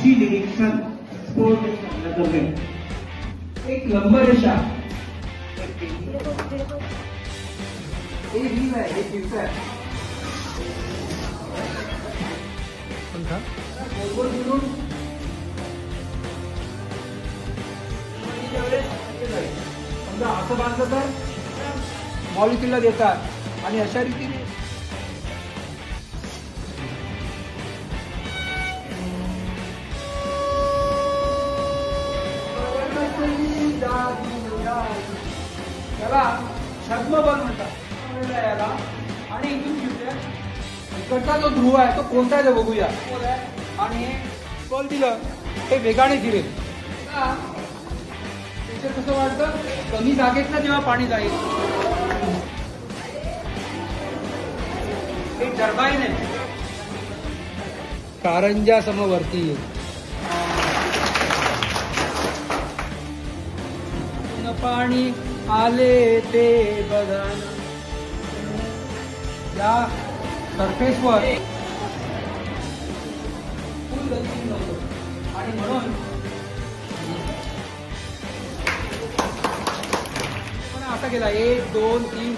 कृषी निरीक्षण स्पोर्ट करण्यात एक लंबरेषा एक भीम आहे एक भीम आहे गोल फिरून समजा असं बांधलं तर मॉलिक्यूलला देतात आणि अशा रीतीने त्याला छद्मबल म्हणतात याला. आणि इथून इकडचा जो ध्रुव आहे तो कोणता आहे बघूया. आणि बल दिलं हे वेगाने फिरेल. त्याच्यात कसं वाटतं कमी जागेतनं जेव्हा पाणी जाईल हे टर्बाईन आहे कारंजा समवर्ती पाणी आले ते बघा या सरफेसवर फुल गती नव्हतं आणि म्हणून असा केला 1 2 3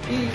3